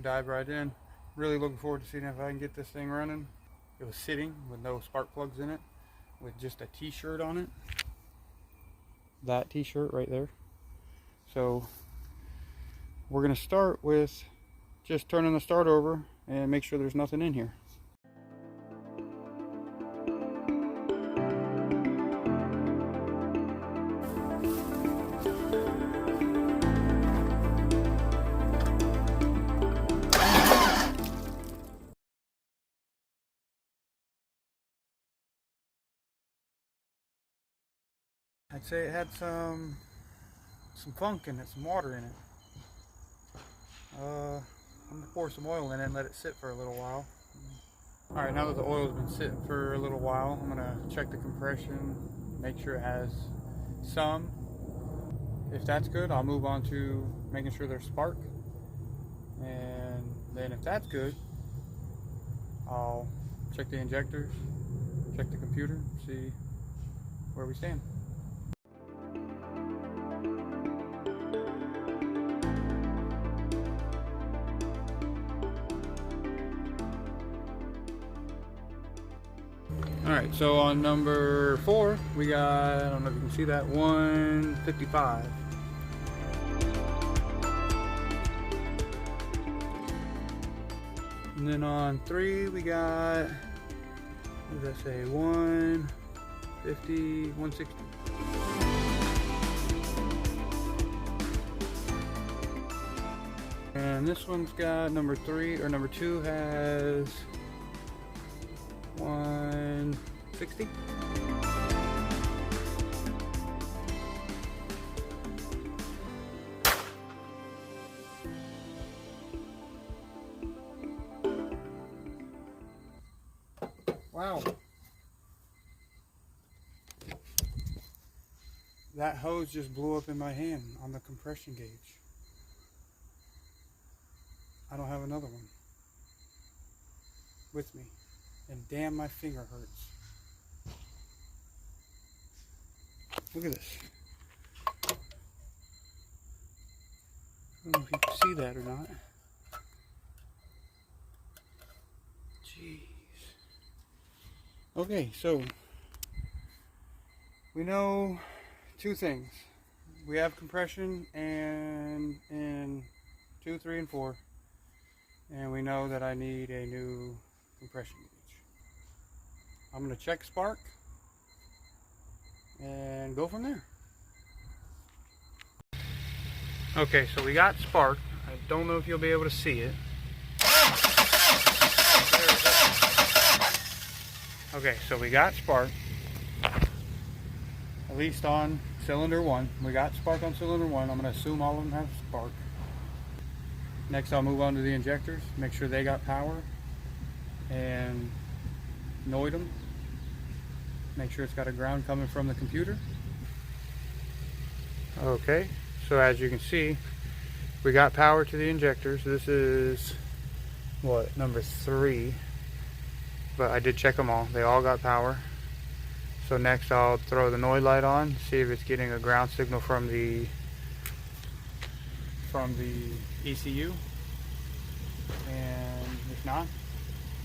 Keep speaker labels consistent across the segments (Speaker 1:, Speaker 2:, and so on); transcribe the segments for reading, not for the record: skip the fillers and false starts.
Speaker 1: dive right in. Really looking forward to seeing if I can get this thing running. It was sitting with no spark plugs in it, with just a t-shirt on it. That t-shirt right there. So we're going to start with just turning the start over and make sure there's nothing in here. I'd say it had some funk in it, some water in it. I'm gonna pour some oil in it and let it sit for a little while. Alright, now that the oil's been sitting for a little while, I'm gonna check the compression, make sure it has some. If that's good, I'll move on to making sure there's spark. And then if that's good, I'll check the injectors, check the computer, see where we stand. Alright, so on number 4, we got, I don't know if you can see that, 155. And then on 3, we got, what does that say, 150, 160. And this one's got number 3, or number 2 has 160. Wow. That hose just blew up in my hand on the compression gauge. I don't have another one with me. And damn, my finger hurts. Look at this. I don't know if you can see that or not. Jeez. Okay, so we know 2 things. We have compression and in 2, 3, and 4. And we know that I need a new compression gauge. I'm going to check spark and go from there. Okay, so we got spark. I don't know if you'll be able to see it. Okay, so we got spark, at least on cylinder 1. We got spark on cylinder 1. I'm going to assume all of them have spark. Next I'll move on to the injectors, make sure they got power, and noid them. Make sure it's got a ground coming from the computer. Okay, so as you can see, we got power to the injectors. This is, what, number 3. But I did check them all. They all got power. So next I'll throw the noid light on, see if it's getting a ground signal from the ECU. And if not,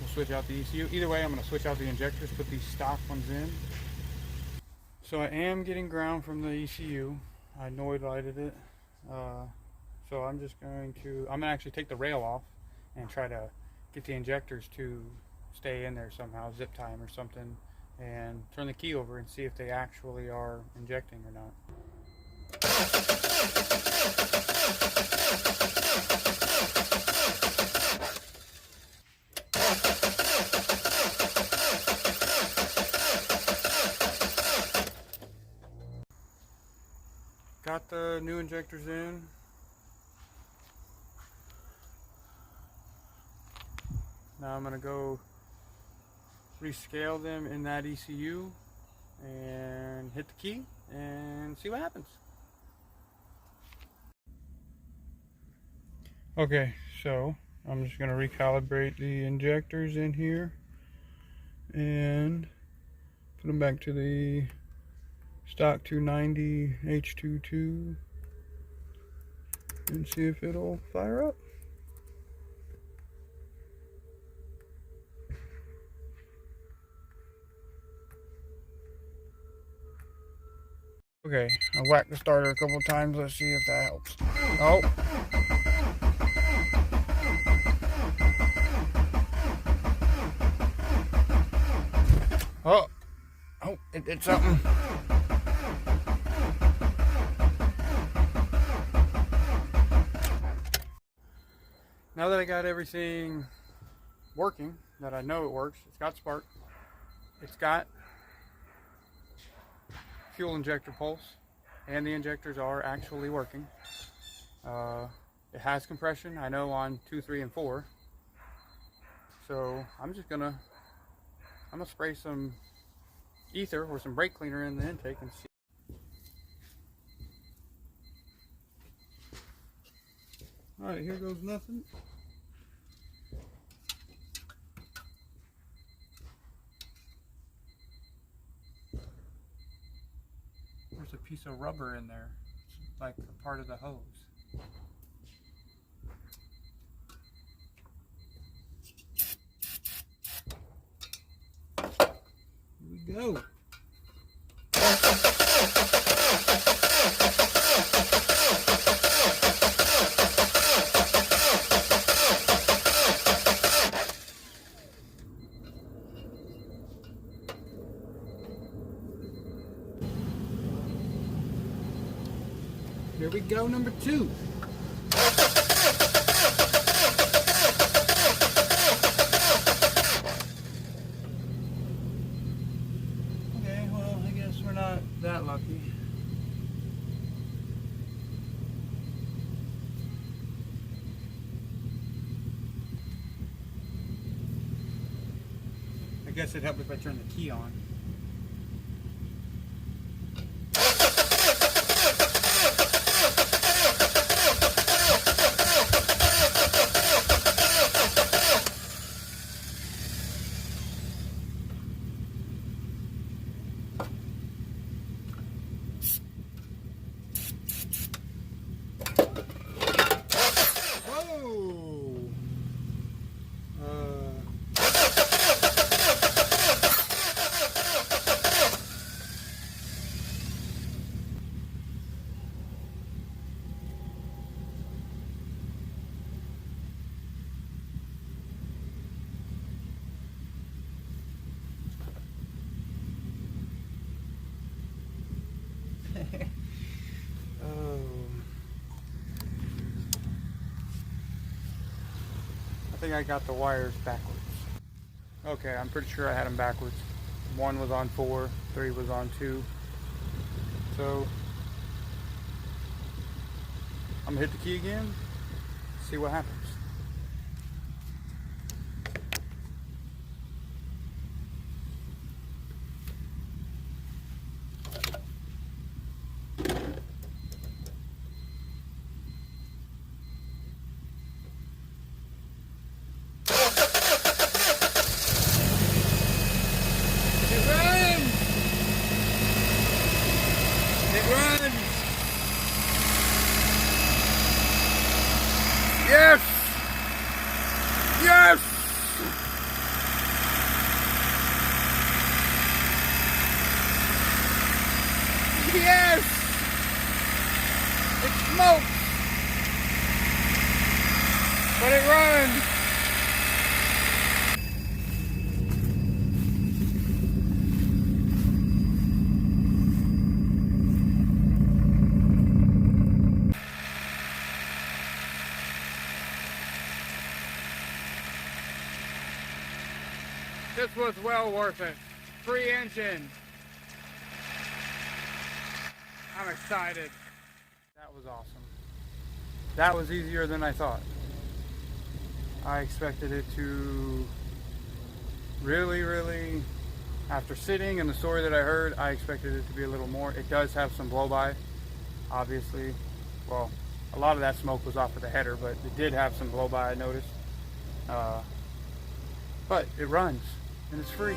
Speaker 1: we'll switch out the ECU. Either way, I'm going to switch out the injectors, put these stock ones in. So I am getting ground from the ECU. I noid lighted it. So I'm just going to, I'm going to actually take the rail off and try to get the injectors to stay in there somehow, zip tie them or something, and turn the key over and see if they actually are injecting or not. Got the new injectors in. Now I'm going to go rescale them in that ECU and hit the key and see what happens. Okay, so I'm just going to recalibrate the injectors in here and put them back to the stock 290 H22 and see if it'll fire up. Okay, I whacked the starter a couple of times. Let's see if that helps. Oh. Oh, it did something. Now that I got everything working, that I know it works, it's got spark, it's got fuel injector pulse, and the injectors are actually working. It has compression, I know, on 2, 3, and 4. So I'm gonna spray some ether or some brake cleaner in the intake and see. Alright, here goes nothing. There's a piece of rubber in there, like a part of the hose. Here we go. Here we go, number 2. Okay, well, I guess we're not that lucky. I guess it'd help if I turn the key on. I think I got the wires backwards. Okay, I'm pretty sure I had them backwards. 1 was on 4, 3 was on 2. So I'm gonna hit the key again, see what happens. Yes! Yes! Yes! It smokes! But it runs! This was well worth it. Free engine. I'm excited. That was awesome. That was easier than I thought. I expected it to really, after sitting and the story that I heard, I expected it to be a little more. It does have some blow-by, obviously. Well, a lot of that smoke was off of the header, but it did have some blow-by, I noticed. But it runs. And it's free.